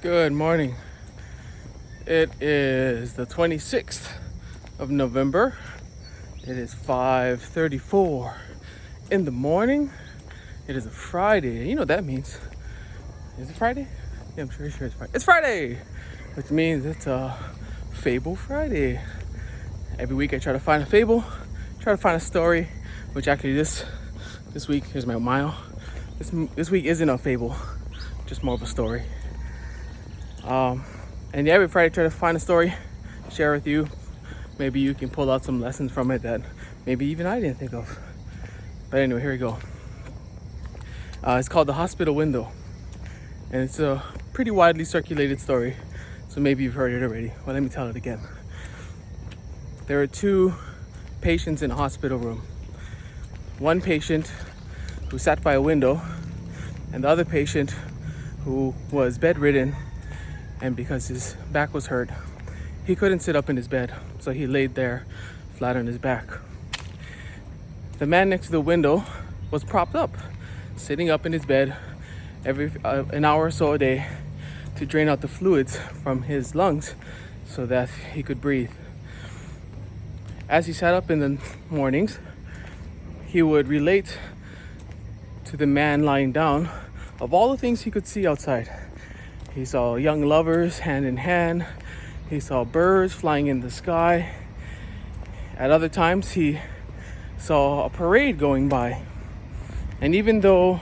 Good morning. It is the 26th of November. It is 5:34 in the morning. It is a Friday. You know what that means. Is it Friday? Yeah, I'm sure it's Friday. It's Friday! Which means it's a Fable Friday. Every week I try to find a fable, try to find a story, which actually this week, here's my mile. This week isn't a fable, just more of a story. And every Friday I try to find a story, share with you. Maybe you can pull out some lessons from it that maybe even I didn't think of. But anyway, here we go. It's called The Hospital Window. And it's a pretty widely circulated story, so maybe you've heard it already. Well, let me tell it again. There are two patients in a hospital room. One patient who sat by a window, and the other patient who was bedridden, and because his back was hurt, he couldn't sit up in his bed, so he laid there flat on his back. The man next to the window was propped up, sitting up in his bed every an hour or so a day to drain out the fluids from his lungs so that he could breathe. As he sat up in the mornings, he would relate to the man lying down of all the things he could see outside. He saw young lovers hand in hand. He saw birds flying in the sky. At other times, he saw a parade going by. And even though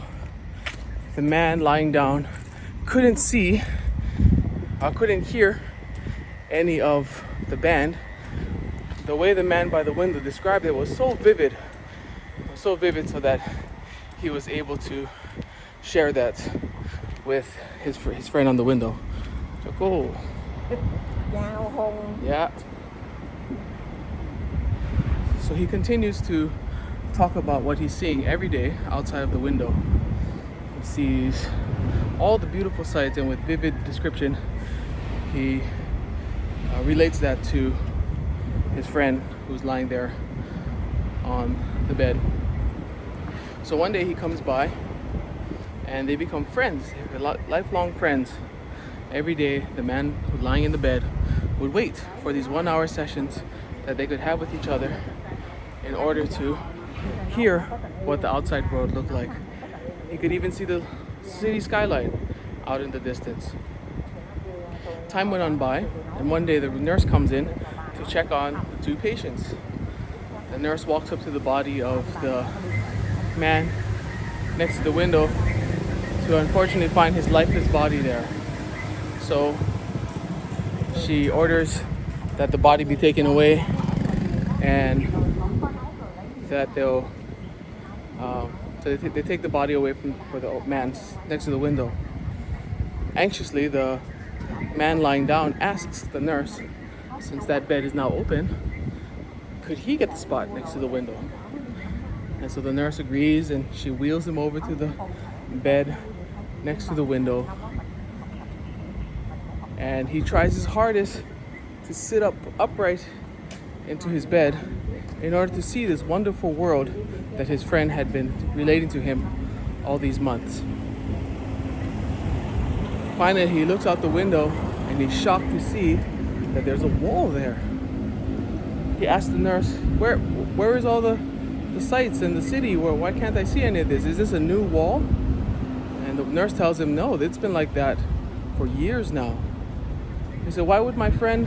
the man lying down couldn't see or couldn't hear any of the band, the way the man by the window described it was so vivid so that he was able to share that with his friend on the window. So cool. Yeah. So he continues to talk about what he's seeing every day outside of the window. He sees all the beautiful sights, and with vivid description, he relates that to his friend who's lying there on the bed. So one day he comes by and they become friends. They're lifelong friends. Every day the man who's lying in the bed would wait for these 1 hour sessions that they could have with each other in order to hear what the outside world looked like. He could even see the city skyline out in the distance. Time went on by, and one day the nurse comes in to check on the two patients. The nurse walks up to the body of the man next to the window to unfortunately find his lifeless body there. So she orders that the body be taken away, and that they'll so they take the body away for the man next to the window. Anxiously, the man lying down asks the nurse, since that bed is now open, could he get the spot next to the window? And so the nurse agrees, and she wheels him over to the bed next to the window. And he tries his hardest to sit upright into his bed in order to see this wonderful world that his friend had been relating to him all these months. Finally, he looks out the window and he's shocked to see that there's a wall there. He asks the nurse, where is all the sights in the city? Why can't I see any of this? Is this a new wall? And the nurse tells him, no, it's been like that for years now. He said, why would my friend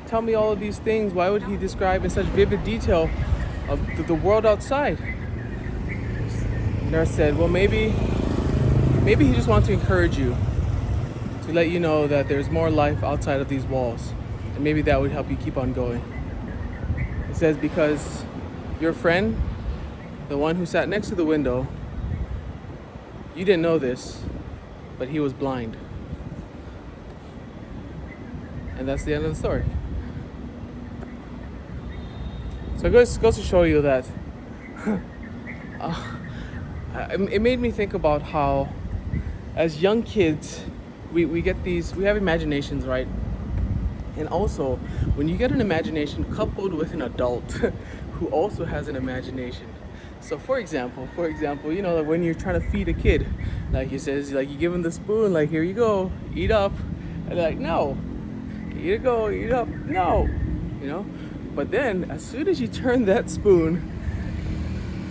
tell me all of these things? Why would he describe in such vivid detail of the world outside? The nurse said, well, maybe he just wants to encourage you, to let you know that there's more life outside of these walls, and maybe that would help you keep on going. It says, because your friend, the one who sat next to the window, you didn't know this, but he was blind. And that's the end of the story. So it goes to show you that it made me think about how, as young kids, we have imaginations, right? And also, when you get an imagination coupled with an adult who also has an imagination. So for example, you know, when you're trying to feed a kid, like he says, like you give him the spoon, like here you go, eat up. And they're like, no, eat it, go, eat it up, no, you know. But then, as soon as you turn that spoon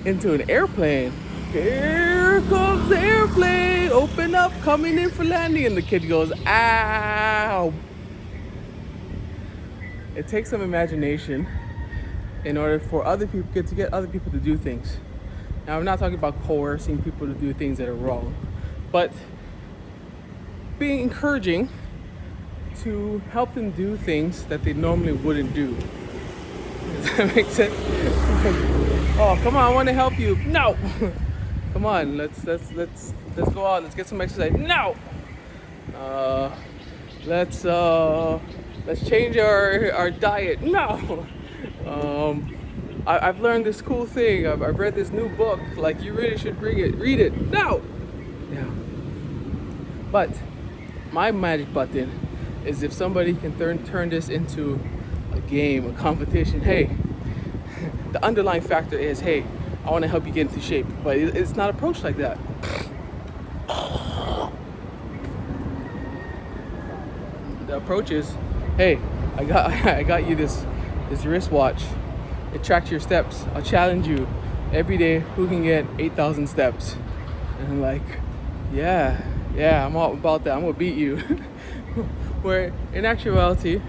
into an airplane, here comes the airplane, open up, coming in for landing, and the kid goes, ow. It takes some imagination in order for other people to get other people to do things. Now, I'm not talking about coercing people to do things that are wrong, but being encouraging to help them do things that they normally wouldn't do. Does that make sense? Oh, come on, I want to help you. No. Come on, let's go out. Let's get some exercise. No. Let's change our diet. No. I've learned this cool thing. I've read this new book. Like, you really should read it. No. Yeah. But my magic button is if somebody can turn this into a game, a competition. Hey, the underlying factor is, hey, I want to help you get into shape, but it's not approached like that. The approach is, hey, I got you this wristwatch. It tracks your steps. I'll challenge you every day who can get 8,000 steps. And I'm like, yeah, I'm all about that. I'm gonna beat you. Where in actuality,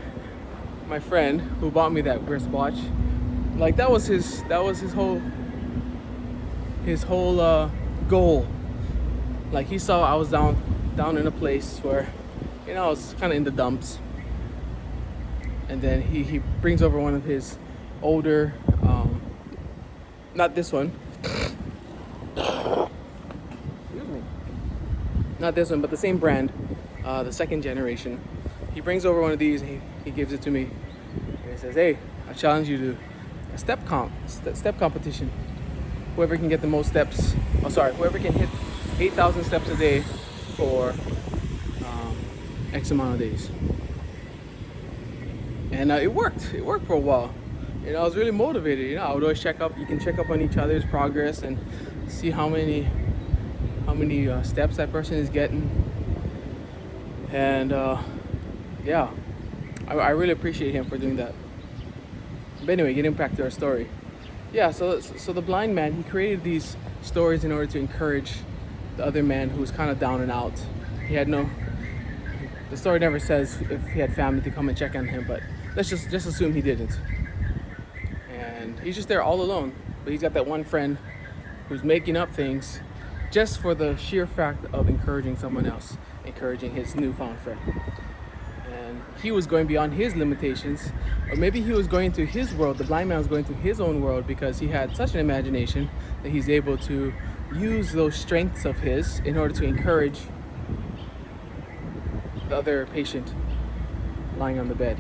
my friend who bought me that wristwatch, like that was his whole goal. Like, he saw I was down in a place where, you know, I was kind of in the dumps, and then he brings over one of his older, not this one, excuse me, not this one, but the same brand, the second generation. He brings over one of these, and he gives it to me, and he says, hey, I challenge you to a step competition. Whoever can get the most steps, whoever can hit 8,000 steps a day for X amount of days. And it worked for a while. You know, I was really motivated. You know, I would always check up on each other's progress and see how many steps that person is getting. And yeah, I really appreciate him for doing that. But anyway, getting back to our story. Yeah, so the blind man, he created these stories in order to encourage the other man who was kind of down and out. The story never says if he had family to come and check on him, but let's just assume he didn't. And he's just there all alone. But he's got that one friend who's making up things just for the sheer fact of encouraging someone else, encouraging his newfound friend. And he was going beyond his limitations, or maybe he was going to his world. The blind man was going to his own world because he had such an imagination that he's able to use those strengths of his in order to encourage the other patient lying on the bed.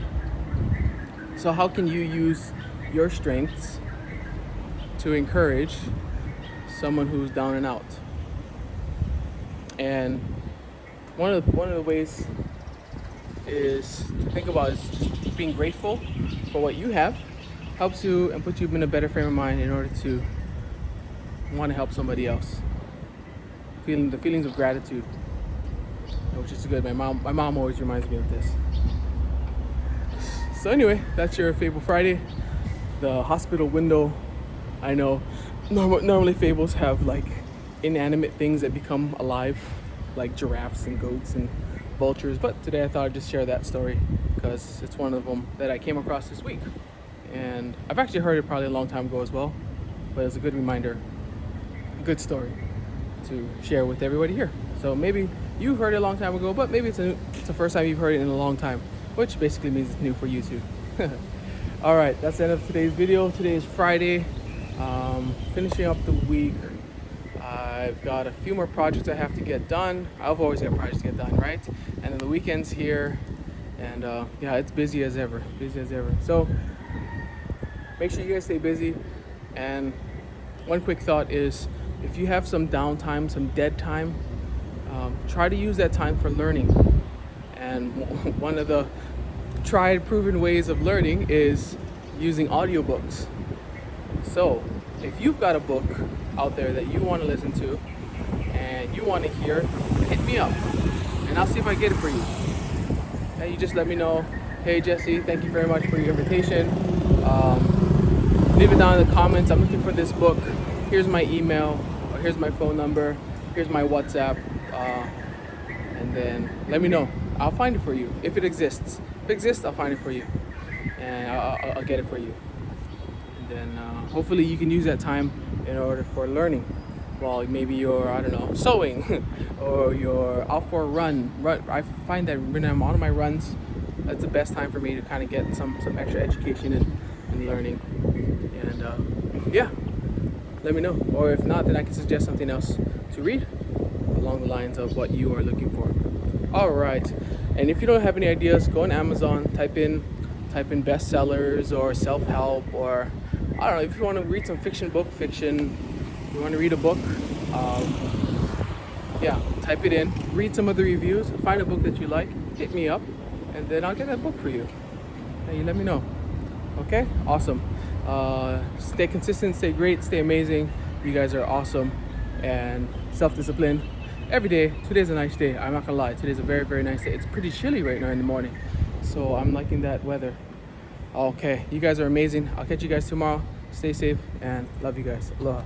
So how can you use your strengths to encourage someone who's down and out? And one of the ways is to think about is just being grateful for what you have. Helps you and puts you in a better frame of mind in order to want to help somebody else. The feelings of gratitude, which is good. My mom always reminds me of this. So anyway, that's your Fable Friday. The hospital window. I know normally fables have like inanimate things that become alive, like giraffes and goats and vultures, but today I thought I'd just share that story because it's one of them that I came across this week. And I've actually heard it probably a long time ago as well, but it's a good reminder, a good story to share with everybody here. So maybe you heard it a long time ago, but maybe it's the first time you've heard it in a long time, which basically means it's new for you too. All right, that's the end of today's video. Today is Friday, finishing up the week. I've got a few more projects I have to get done. I've always got projects to get done, right? And then the weekend's here, and yeah, it's busy as ever. So make sure you guys stay busy. And one quick thought is, if you have some downtime, some dead time, try to use that time for learning. And one of the tried, proven ways of learning is using audiobooks. So if you've got a book out there that you want to listen to and you want to hear, hit me up and I'll see if I get it for you. and you just let me know, hey Jesse, thank you very much for your invitation. Leave it down in the comments. I'm looking for this book. Here's my email, or here's my phone number, here's my WhatsApp, and then let me know. I'll find it for you if it exists. If it exists, I'll find it for you, and I'll get it for you. And then hopefully you can use that time in order for learning. Well, maybe you're, I don't know, sewing, or you're out for a run. I find that when I'm on my runs, that's the best time for me to kind of get some extra education and learning. And yeah, let me know. Or if not, then I can suggest something else to read along the lines of what you are looking for. All right. And if you don't have any ideas, go on Amazon, type in bestsellers or self-help, or I don't know, if you want to read some fiction, you want to read a book, yeah, type it in, read some of the reviews, find a book that you like, hit me up, and then I'll get that book for you. And you let me know. Okay? Awesome. Stay consistent, stay great, stay amazing. You guys are awesome. And self-discipline. Every day. Today's a nice day. I'm not gonna lie. Today's a very, very nice day. It's pretty chilly right now in the morning, so I'm liking that weather. Okay, you guys are amazing. I'll catch you guys tomorrow. Stay safe and love you guys. Aloha.